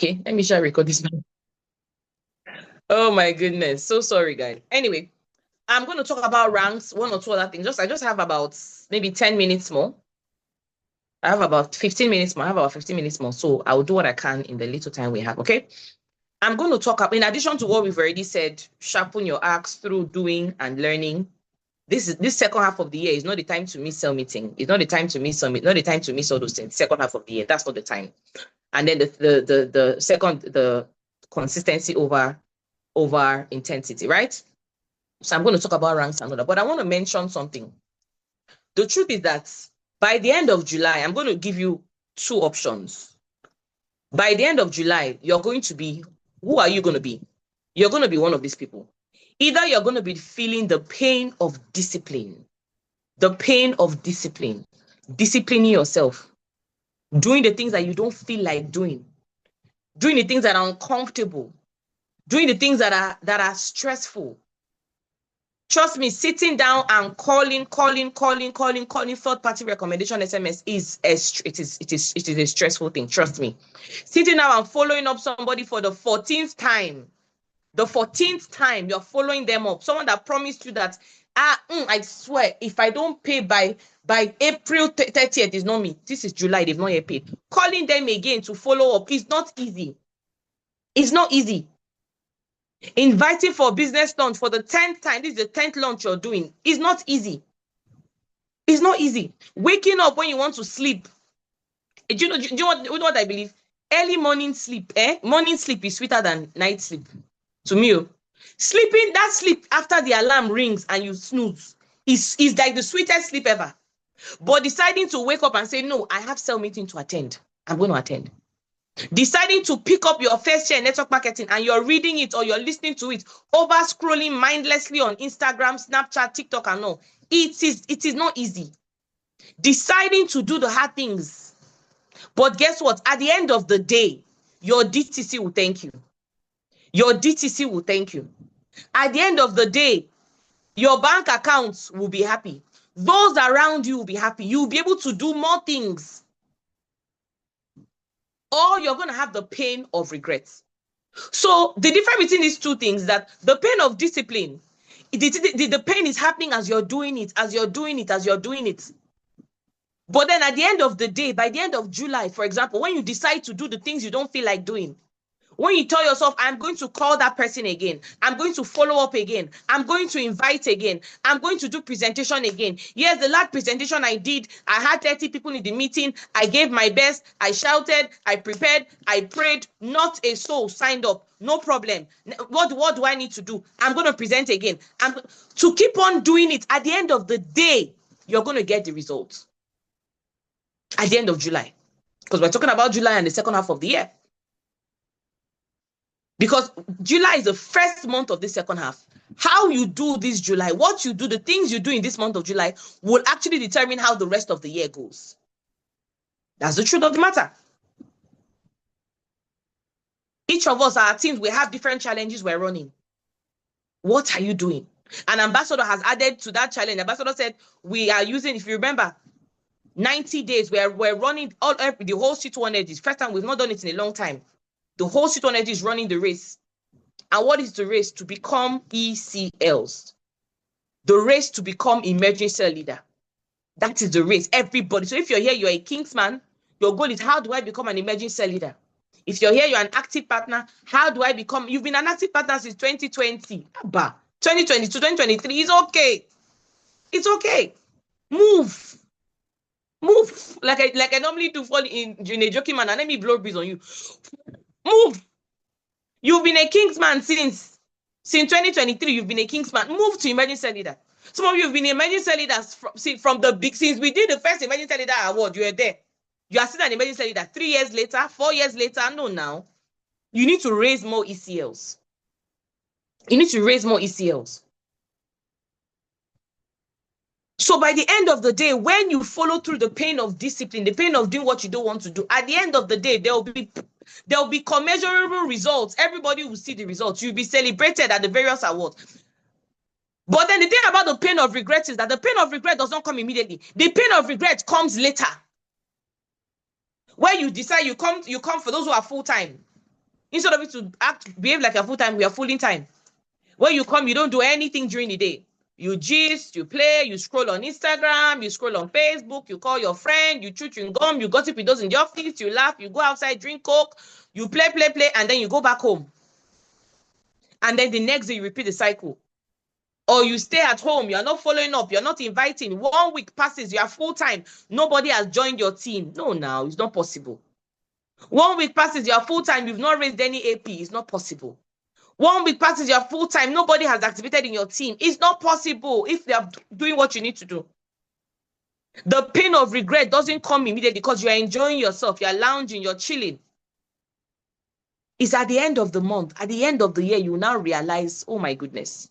Okay, let me share record this now. Oh my goodness. So sorry, guys. Anyway, I'm going to talk about ranks, one or two other things. I just have about maybe 10 minutes more. I have about 15 minutes more. I have about 15 minutes more. So I will do what I can in the little time we have. Okay. I'm going to talk about, in addition to what we've already said, sharpen your axe through doing and learning. This second half of the year is not the time to miss cell meeting. It's not the time to miss summit, not the time to miss all those things. Second half of the year, that's not the time. And then the second, the consistency over intensity, right? So I'm going to talk about ranks and all that, but I want to mention something. The truth is that by the end of July, I'm going to give you two options. By the end of July, you're going to be, who are you going to be? You're going to be one of these people. Either you're going to be feeling the pain of discipline, disciplining yourself, doing the things that you don't feel like doing the things that are uncomfortable, doing the things that are stressful. Trust me, sitting down and calling third-party recommendation SMS is a stressful thing. Trust me. Sitting down and following up somebody for the 14th time. The 14th time you're following them up. Someone that promised you that, I swear, if I don't pay by April 30th, it's not me. This is July, they've not yet paid. Calling them again to follow up is not easy. It's not easy. Inviting for business launch for the 10th time, this is the 10th launch you're doing, is not easy. It's not easy. Waking up when you want to sleep. Do you know what I believe? Early morning sleep, morning sleep is sweeter than night sleep. To me, sleeping, that sleep after the alarm rings and you snooze is like the sweetest sleep ever. But deciding to wake up and say, no, I have cell meeting to attend. I'm going to attend. Deciding to pick up your first year network marketing and you're reading it or you're listening to it, over scrolling mindlessly on Instagram, Snapchat, TikTok, and all. It is not easy. Deciding to do the hard things. But guess what? At the end of the day, your DTC will thank you. Your DTC will thank you. At the end of the day, your bank accounts will be happy. Those around you will be happy. You'll be able to do more things. Or you're going to have the pain of regret. So the difference between these two things is that the pain of discipline, the pain is happening as you're doing it, as you're doing it. But then at the end of the day, by the end of July, for example, when you decide to do the things you don't feel like doing, when you tell yourself, I'm going to call that person again, I'm going to follow up again, I'm going to invite again, I'm going to do presentation again. Yes, the last presentation I did, I had 30 people in the meeting, I gave my best, I shouted, I prepared, I prayed, not a soul signed up, no problem. What do I need to do? I'm going to present again. To keep on doing it, at the end of the day, you're going to get the results. At the end of July. Because we're talking about July and the second half of the year. Because July is the first month of the second half. How you do this July, what you do, the things you do in this month of July will actually determine how the rest of the year goes. That's the truth of the matter. Each of us, our teams, we have different challenges we're running. What are you doing? An ambassador has added to that challenge. Ambassador said, we are using, if you remember, 90 days, we're running the whole C200. It's first time we've not done it in a long time. The whole C200 is running the race. And what is the race? To become ECLs. The race to become emerging cell leader. That is the race. Everybody. So if you're here, you're a Kingsman. Your goal is, how do I become an emerging cell leader? If you're here, you're an active partner. How do I become? You've been an active partner since 2020. 2022, 2023 is okay. It's okay. Move. Like I normally do fall in a joking manner. Let me blow breeze on you. Move. You've been a Kingsman since 2023. You've been a Kingsman. Move to emerging cell leader. Some of you have been emerging cell leaders from the big, since we did the first emerging cell leader award. You were there. You are still an emerging cell leader 3 years later, 4 years later. No, now you need to raise more ECLs. You need to raise more ECLs. So by the end of the day, when you follow through the pain of discipline, the pain of doing what you don't want to do, at the end of the day, there will be commensurable results. Everybody will see the results. You'll be celebrated at the various awards. But then the thing about the pain of regret is that the pain of regret does not come immediately. The pain of regret comes later. Where you decide you come for those who are full-time. Instead of it to behave like a full-time, we are full in time. When you come, you don't do anything during the day. You gist, you play, you scroll on Instagram, you scroll on Facebook, you call your friend, you chew chewing gum, you gossip with those in the office, you laugh, you go outside, drink Coke, you play, and then you go back home. And then the next day you repeat the cycle. Or you stay at home, you're not following up, you're not inviting. 1 week passes, you are full-time. Nobody has joined your team. No, now, it's not possible. 1 week passes, you're full-time, you've not raised any AP. It's not possible. 1 week passes, you're full-time, nobody has activated in your team. It's not possible if they are doing what you need to do. The pain of regret doesn't come immediately because you're enjoying yourself, you're lounging, you're chilling. It's at the end of the month, at the end of the year, you now realize, oh my goodness.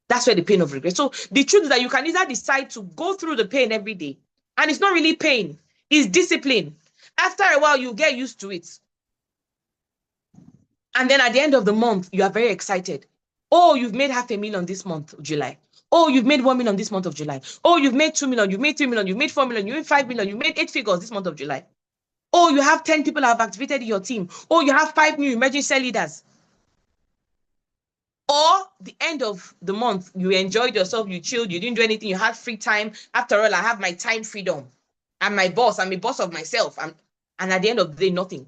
That's where the pain of regret. So the truth is that you can either decide to go through the pain every day, and it's not really pain, it's discipline. After a while, you get used to it. And then at the end of the month, you are very excited. Oh, you've made 500,000 this month of July. Oh, you've made 1 million this month of July. Oh, you've made 2 million, you've made 3 million, you've made 4 million, you made 5 million, you made 8 figures this month of July. Oh, you have 10 people have activated in your team. Oh, you have 5 new emerging cell leaders. Or the end of the month, you enjoyed yourself, you chilled, you didn't do anything, you had free time. After all, I have my time freedom. I'm my boss, I'm a boss of myself. And at the end of the day, nothing.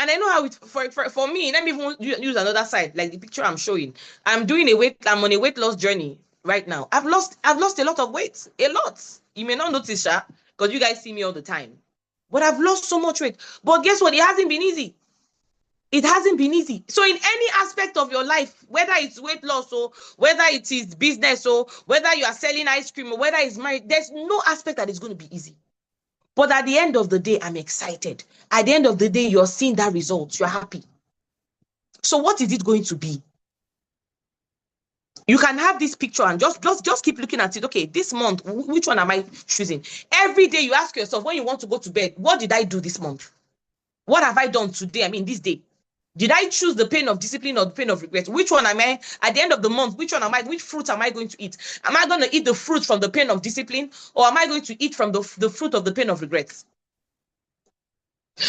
And I know how it for me. Let me even use another side, like the picture I'm showing. I'm on a weight loss journey right now. I've lost a lot of weight, a lot. You may not notice that because you guys see me all the time, but I've lost so much weight. But guess what? It hasn't been easy. It hasn't been easy. So in any aspect of your life, whether it's weight loss or whether it is business or whether you are selling ice cream or whether it's married, there's no aspect that is going to be easy. But at the end of the day, I'm excited. At the end of the day, you're seeing that result. You're happy. So what is it going to be? You can have this picture and just keep looking at it. Okay, this month, which one am I choosing? Every day you ask yourself, when you want to go to bed, what did I do this month? What have I done today? I mean, this day. Did I choose the pain of discipline or the pain of regret? Which one am I, at the end of the month, which fruit am I going to eat? Am I going to eat the fruit from the pain of discipline, or am I going to eat from the fruit of the pain of regret?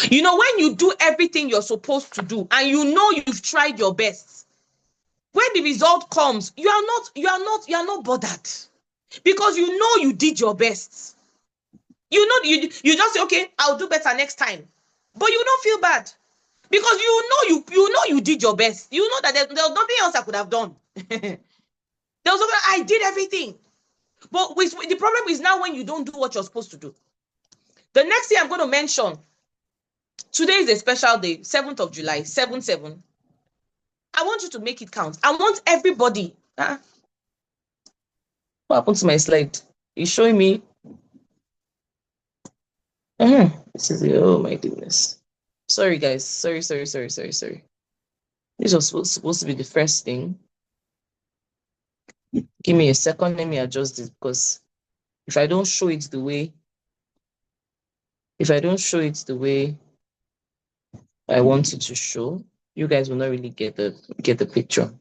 You know, when you do everything you're supposed to do, and you know you've tried your best, when the result comes, you are not bothered. Because you know you did your best. You know, you just say, okay, I'll do better next time. But you don't feel bad. Because you know you did your best. You know that there was nothing else I could have done. I did everything. But the problem is now when you don't do what you're supposed to do. The next thing I'm going to mention, today is a special day, 7th of July, 7/7. I want you to make it count. I want everybody. What happened to my slide? It's showing me. This is oh my goodness. Sorry, guys. Sorry. This was supposed to be the first thing. Give me a second. Let me adjust this because if I don't show it the way I want it to show, you guys will not really get the picture.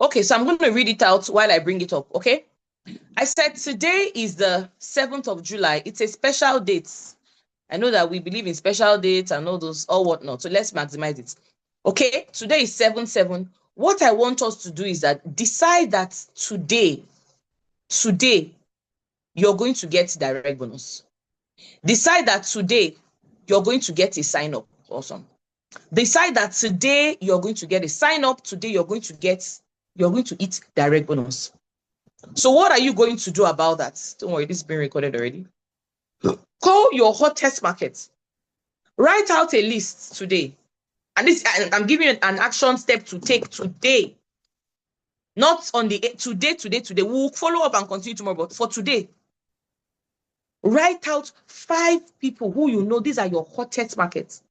Okay, so I'm going to read it out while I bring it up, okay? I said today is the 7th of July. It's a special date. I know that we believe in special dates and all whatnot. So let's maximize it. Okay, today is 7/7. What I want us to do is that decide that today, you're going to get direct bonus. Decide that today, you're going to get a sign up. Awesome. Decide that today, you're going to get a sign up. Today, you're going to eat direct bonus. So what are you going to do about that? Don't worry, this is being recorded already. Call your hottest market. Write out a list today. And I'm giving you an action step to take today. Not on the today. We'll follow up and continue tomorrow, but for today. Write out 5 people who you know, these are your hottest markets.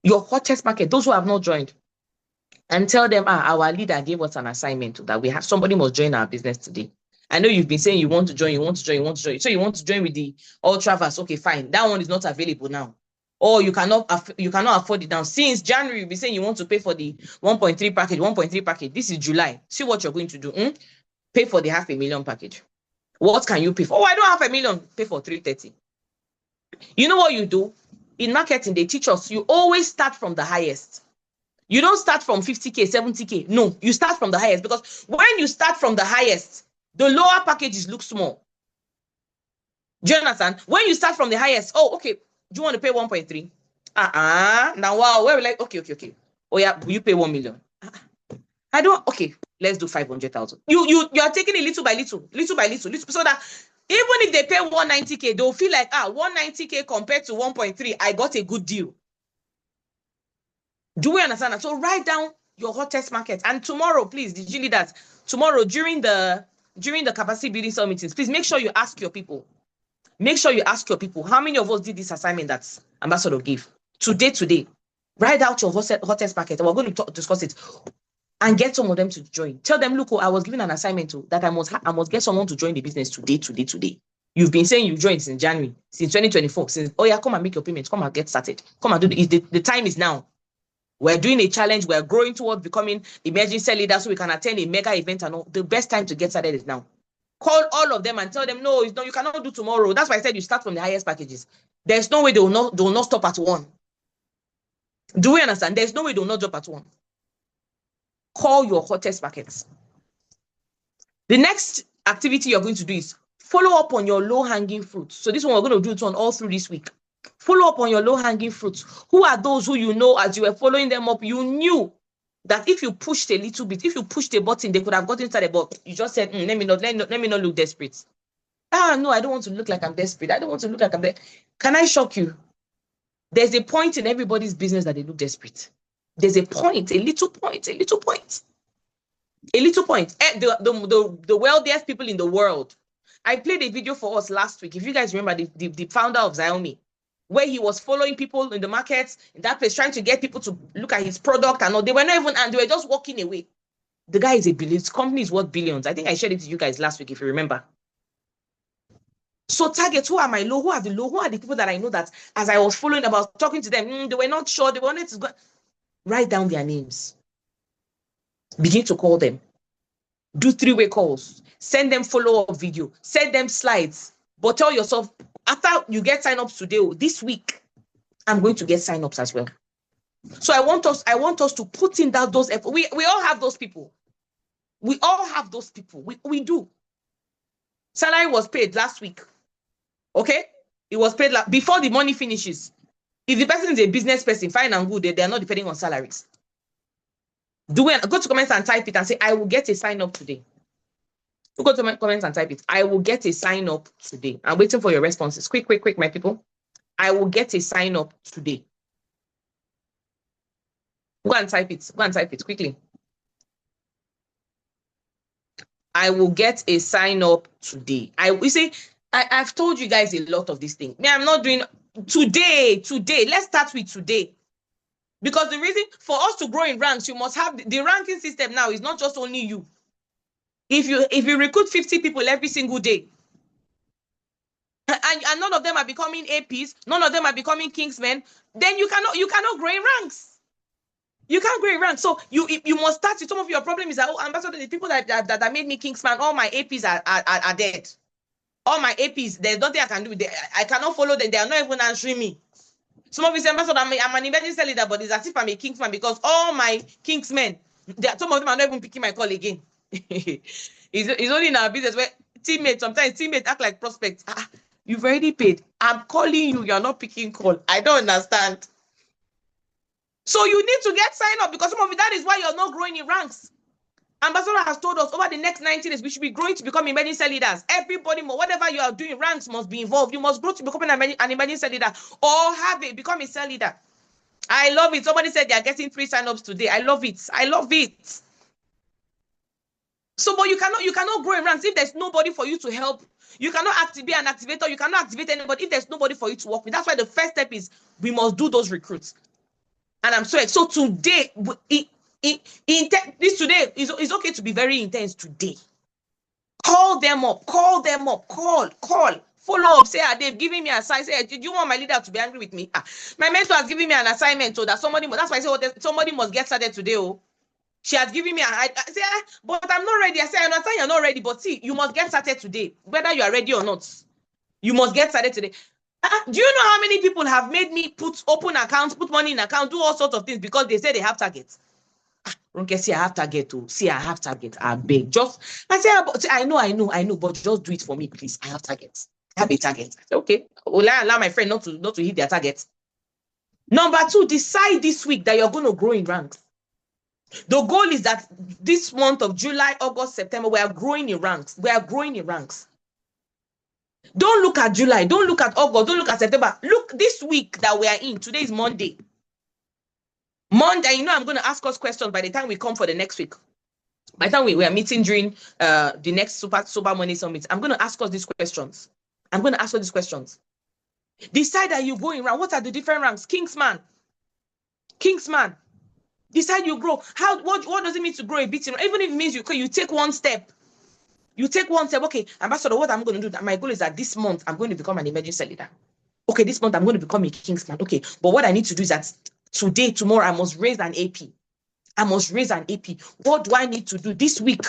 Your hottest market, those who have not joined. And tell them, our leader gave us an assignment that we have somebody must join our business today. I know you've been saying you want to join. So you want to join with the Ultraverse. Okay, fine. That one is not available now. Or you cannot afford it now. Since January, you've been saying you want to pay for the 1.3 package. This is July. See what you're going to do. Pay for the 500,000 package. What can you pay for? Oh, I don't have 1 million. Pay for 330. You know what you do? In marketing, they teach us you always start from the highest. You don't start from 50K, 70K. No, you start from the highest, because when you start from the highest, the lower packages look small. Do you understand? When you start from the highest, oh, okay, do you want to pay 1.3? Now, wow, where we like, okay. Oh, yeah, will you pay 1 million? I don't, okay, let's do 500,000. You are taking it little by little, so that even if they pay 190K, they'll feel like, 190K compared to 1.3, I got a good deal. Do we understand that? So write down your hottest market. And tomorrow, please, the G leaders, tomorrow during the capacity building summit meetings, please make sure you ask your people. Make sure you ask your people, how many of us did this assignment that Ambassador gave? Today. Write out your hottest market. And we're going to discuss it. And get some of them to join. Tell them, look, I was given an assignment that I must get someone to join the business today. You've been saying you joined since January, since 2024. Since, oh yeah, come and make your payments. Come and get started. Come and do the time is now. We're doing a challenge. We're growing towards becoming emerging cell leaders so we can attend a mega event and all. The best time to get started is now. Call all of them and tell them, no, you cannot do tomorrow. That's why I said you start from the highest packages. There's no way they will not stop at 1. Do we understand? There's no way they will not drop at 1. Call your hottest markets. The next activity you're going to do is follow up on your low-hanging fruits. So this one, we're going to do it on all through this week. Follow up on your low-hanging fruits. Who are those who you know, as you were following them up, you knew that if you pushed a little bit, if you pushed a button, they could have gotten started, but you just said, let me not look desperate. No, I don't want to look like I'm desperate. I don't want to look like I'm desperate. Can I shock you? There's a point in everybody's business that they look desperate. There's a point, a little point. The wealthiest people in the world. I played a video for us last week. If you guys remember, the founder of Xiaomi, where he was following people in the markets, in that place, trying to get people to look at his product and all. They were not even, and they were just walking away. The guy is a billion. His company is worth billions. I think I shared it to you guys last week, if you remember. So target, who are my low? Who are the low? Who are the people that I know that as I was following about, talking to them, they were not sure. They wanted to go. Write down their names. Begin to call them. Do 3-way calls. Send them follow-up video. Send them slides. But tell yourself, after you get sign-ups today, this week, I'm going to get sign-ups as well. So I want us to put in those efforts. We all have those people. We all have those people. We do. Salary was paid last week. Okay? It was paid before the money finishes. If the person is a business person, fine and good, they are not depending on salaries. Go to comments and type it and say, I will get a sign-up today. Go to my comments and type it. I will get a sign-up today. I'm waiting for your responses. Quick, my people. I will get a sign-up today. Go and type it quickly. I will get a sign-up today. I've told you guys a lot of these things. I'm not doing today. Let's start with today. Because the reason for us to grow in ranks, you must have the ranking system now is not just only you. If you recruit 50 people every single day, and none of them are becoming APs, none of them are becoming Kingsmen, then you cannot grow in ranks. You can't grow in ranks. So you must start with some of your problems. That Ambassador, the people that made me Kingsman, all my APs are dead. All my APs, there's nothing I can do. I cannot follow them. They are not even answering me. Some of you say, Ambassador, I'm an emerging cell leader, but it's as if I'm a Kingsman because all my Kingsmen, some of them are not even picking my call again. It's only in our business where sometimes teammates act like prospects. You've already paid. I'm calling you. You're not picking call. I don't understand. So you need to get signed up because some of you, that is why you're not growing in ranks. Ambassador has told us over the next 90 days, we should be growing to become emerging cell leaders. Everybody, whatever you are doing, ranks must be involved. You must grow to become an emerging cell leader or become a cell leader. I love it. Somebody said they are getting 3 sign-ups today. I love it. So, but you cannot grow in ranks if there's nobody for you to help. You cannot be an activator. You cannot activate anybody if there's nobody for you to work with. That's why the first step is we must do those recruits. And I'm so excited. So today, today is okay to be very intense today. Call them up. Call. Follow up. Say, they've given me a sign. Say, did you want my leader to be angry with me? My mentor has given me an assignment so that somebody. That's why I say somebody must get started today. She has given me, I say, but I'm not ready. I say, I understand you're not ready, but see, you must get started today, whether you are ready or not. You must get started today. Do you know how many people have made me open accounts, put money in account, do all sorts of things because they say they have targets? Okay, see, I have target too. See, I have target. I beg. Just I say, I know, but just do it for me, please. I have targets. I have a target. I say, okay. Will I allow my friend not to hit their target? Number 2, decide this week that you're going to grow in ranks. The goal is that this month of July, August, September, we are growing in ranks. We are growing in ranks. Don't look at July. Don't look at August. Don't look at September. Look this week that we are in. Today is Monday. Monday, you know, I'm going to ask us questions by the time we come for the next week. By the time we are meeting during the next Super Money Summit, I'm going to ask us these questions. I'm going to ask us these questions. Decide that you go in rank. What are the different ranks? Kingsman. Kingsman. Decide you grow. What does it mean to grow a bit? Even if it means you take one step. You take one step. Okay, Ambassador, what I'm going to do, my goal is that this month I'm going to become an emerging cell leader. Okay, this month I'm going to become a Kingsman. Okay, but what I need to do is that today, tomorrow, I must raise an AP. I must raise an AP. What do I need to do this week?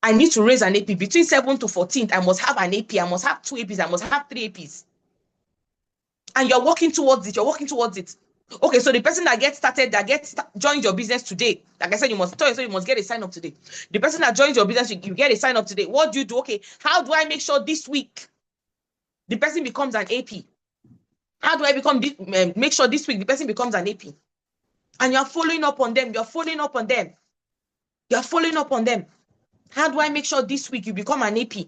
I need to raise an AP. Between 7th to 14th, I must have an AP. I must have 2 APs. I must have 3 APs. And you're working towards it. You're working towards it. Okay, so the person that gets started, joins your business today, like I said, you must get a sign up today. The person that joins your business, you get a sign up today. What do you do? Okay, how do I make sure this week the person becomes an AP? How do I make sure this week the person becomes an AP? And you're following up on them. You're following up on them. You're following up on them. How do I make sure this week you become an AP?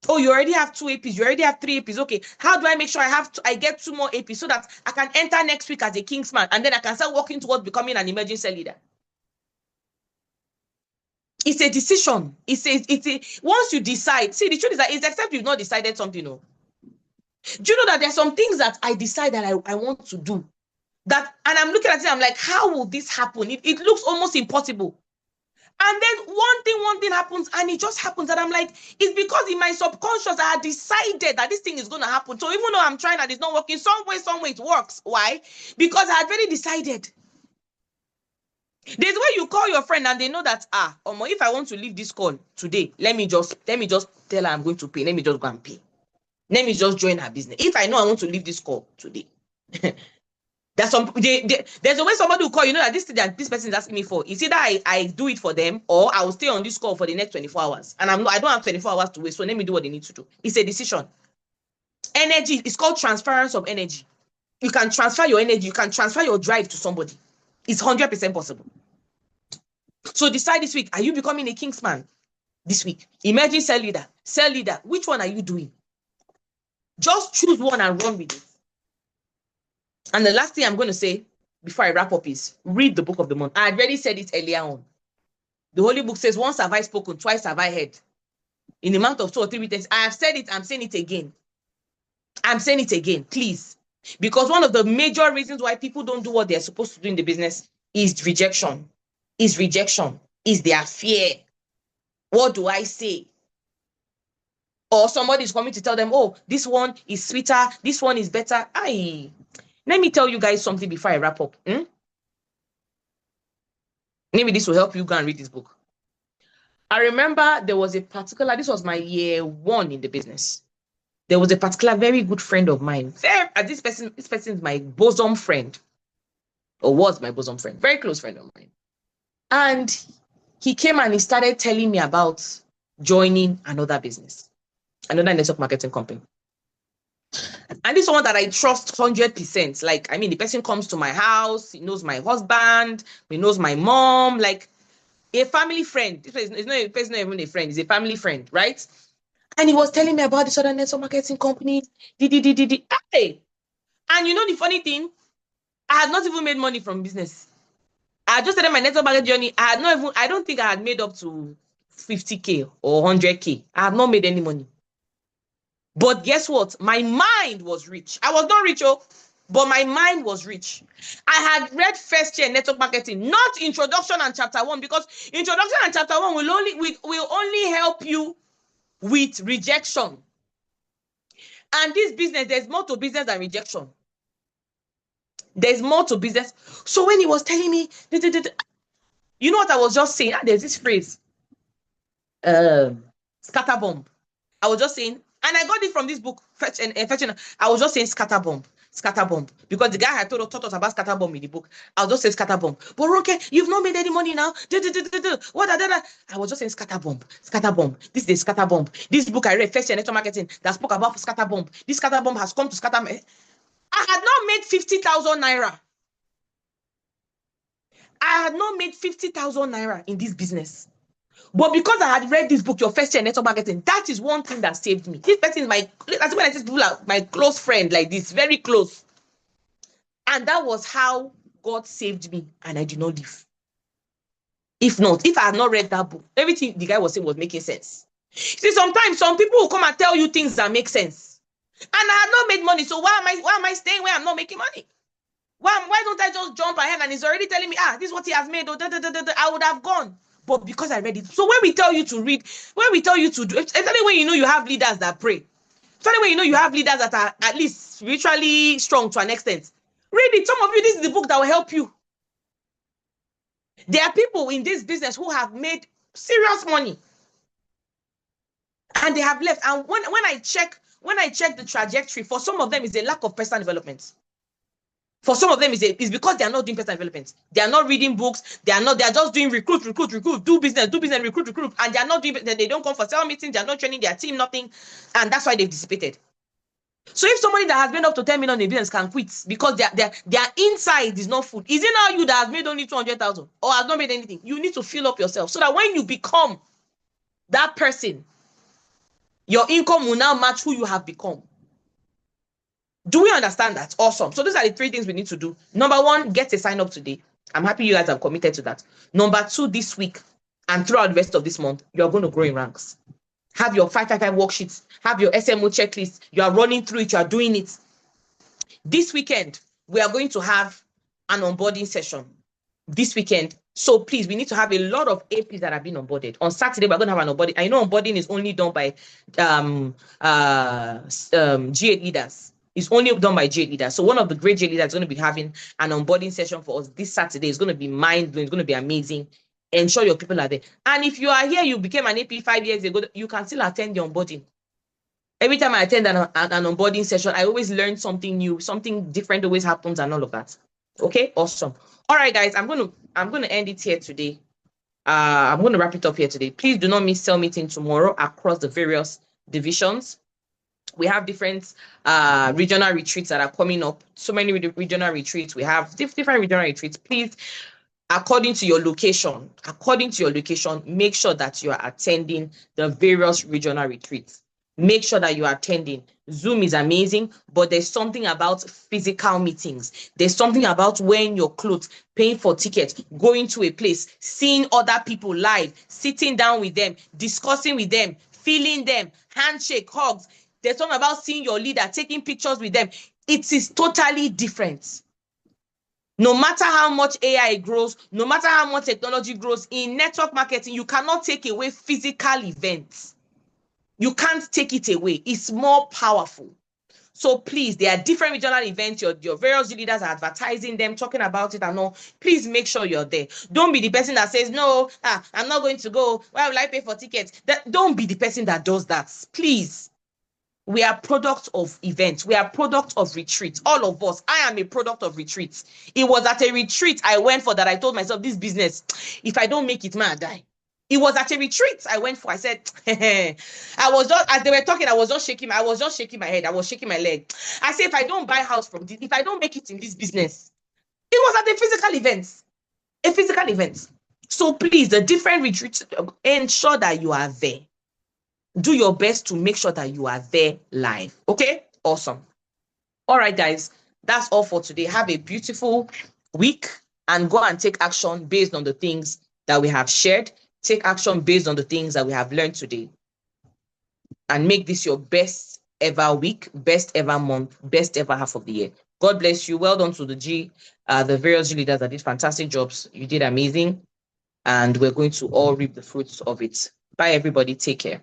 Oh, you already have 2 APs. You already have 3 APs. Okay. How do I make sure I get 2 more APs so that I can enter next week as a Kingsman and then I can start working towards becoming an emerging cell leader? It's a decision. Once you decide, see, the truth is that it's except you've not decided something. No. Do you know that there's some things that I decide that I want to do? And I'm looking at it, I'm like, how will this happen? It looks almost impossible. And then one thing happens and it just happens. And I'm like, it's because in my subconscious, I had decided that this thing is going to happen. So even though I'm trying and it's not working, some way it works. Why? Because I had already decided. There's where you call your friend and they know that, if I want to leave this call today, let me just tell her I'm going to pay. Let me just go and pay. Let me just join her business. If I know I want to leave this call today. There's a way somebody will call, you know, that this person is asking me for. It's either I do it for them or I will stay on this call for the next 24 hours. And I don't have 24 hours to waste, so let me do what they need to do. It's a decision. Energy, it's called transference of energy. You can transfer your energy, you can transfer your drive to somebody. It's 100% possible. So decide this week, are you becoming a Kingsman this week? Emerging cell leader, which one are you doing? Just choose one and run with it. And the last thing I'm going to say before I wrap up is read the book of the month. I already said it earlier on. The Holy Book says, once have I spoken, twice have I heard. In the amount of 2 or 3 witnesses, I have said it, I'm saying it again. I'm saying it again, please. Because one of the major reasons why people don't do what they're supposed to do in the business is rejection. Is their fear. What do I say? Or somebody is coming to tell them, oh, this one is sweeter, this one is better. Let me tell you guys something before I wrap up. Maybe this will help you go and read this book. I remember there was this was my year 1 in the business. There was a particular very good friend of mine. This person is my bosom friend. Or was my bosom friend. Very close friend of mine. And he came and he started telling me about joining another business. Another network marketing company. And this is one that I trust 100%. Like, the person comes to my house, he knows my husband, he knows my mom, like a family friend. This person is not even a friend, he's a family friend, right? And he was telling me about this other network marketing company. Hey. And you know the funny thing? I had not even made money from business. I had just started my network marketing journey. I don't think I had made up to 50K or 100K. I have not made any money. But guess what? My mind was rich. I was not rich, but my mind was rich. I had read first year network marketing, not introduction and chapter 1, because introduction and chapter 1 will only help you with rejection. And this business, there's more to business than rejection. There's more to business. So when he was telling me, you know what I was just saying? There's this phrase, scatterbomb. I was just saying, and I got it from this book, Fetching. I was just saying scatterbomb, because the guy had taught us about scatterbomb in the book. I was just saying scatterbomb. But okay, you've not made any money now. What? I was just saying scatterbomb. This is scatterbomb. This book I read, First Year Network Marketing, that spoke about scatterbomb. This scatterbomb has come to scatter me. I had not made 50,000 naira. I had not made 50,000 naira in this business. But because I had read this book, Your First Year Network Marketing, that is one thing that saved me. This person is that's when I say people are my close friend, like this, very close. And that was how God saved me, and I did not leave. If I had not read that book, everything the guy was saying was making sense. See, sometimes some people will come and tell you things that make sense. And I had not made money, so why am I staying where I'm not making money? Why don't I just jump ahead, and he's already telling me, this is what he has made, I would have gone. But because I read it. So when we tell you to read, when we tell you to do, especially when you know you have leaders that pray, especially when you know you have leaders that are at least spiritually strong to an extent, read it. Some of you, this is the book that will help you. There are people in this business who have made serious money and they have left. And when I check the trajectory, for some of them is a lack of personal development. For some of them, it's because they are not doing personal development. They are not reading books. They are just doing recruit, do business, recruit, and they are not doing. They don't come for sales meetings. They are not training their team, nothing, and that's why they've dissipated. So if somebody that has made up to 10 million in business can quit because their inside is not full, is it now you that has made only 200,000 or has not made anything? You need to fill up yourself so that when you become that person, your income will now match who you have become. Do we understand that? Awesome. So these are the 3 things we need to do. Number 1, get a sign up today. I'm happy you guys are committed to that. Number 2, this week and throughout the rest of this month, you're going to grow in ranks. Have your 555 worksheets. Have your SMO checklist. You are running through it. You are doing it. This weekend, we are going to have an onboarding session. This weekend. So please, we need to have a lot of APs that have been onboarded. On Saturday, we're going to have an onboarding. I know onboarding is only done by GA leaders. It's only done by GA leaders. So one of the great GA leaders is going to be having an onboarding session for us this Saturday. It's going to be mind-blowing. It's going to be amazing. Ensure your people are there. And if you are here, you became an AP 5 years ago, you can still attend the onboarding. Every time I attend an onboarding session, I always learn something new, something different always happens and all of that. Okay, awesome. All right, guys, I'm going to end it here today. I'm going to wrap it up here today. Please do not miss Cell Meeting tomorrow across the various divisions. We have different regional retreats that are coming up. So many regional retreats. We have different regional retreats. Please, according to your location, make sure that you are attending the various regional retreats. Make sure that you are attending. Zoom is amazing, but there's something about physical meetings. There's something about wearing your clothes, paying for tickets, going to a place, seeing other people live, sitting down with them, discussing with them, feeling them, handshake, hugs. There's something about seeing your leader, taking pictures with them. It is totally different. No matter how much AI grows, no matter how much technology grows, in network marketing, you cannot take away physical events. You can't take it away. It's more powerful. So please, there are different regional events. Your various leaders are advertising them, talking about it and all. Please make sure you're there. Don't be the person that says, no, I'm not going to go. Why will I pay for tickets? Don't be the person that does that. Please. We are products of events. We are products of retreats. All of us. I am a product of retreats. It was at a retreat I went for that I told myself, this business, if I don't make it, man, I die. It was at a retreat I went for. I said, I was just, as they were talking, I was just shaking my head. I was shaking my leg. I said, if I don't buy a house from this, if I don't make it in this business, it was at a physical event. So please, the different retreats, ensure that you are there. Do your best to make sure that you are there live. Okay? Awesome. All right, guys. That's all for today. Have a beautiful week and go and take action based on the things that we have shared. Take action based on the things that we have learned today. And make this your best ever week, best ever month, best ever half of the year. God bless you. Well done to the various G leaders that did fantastic jobs. You did amazing. And we're going to all reap the fruits of it. Bye, everybody. Take care.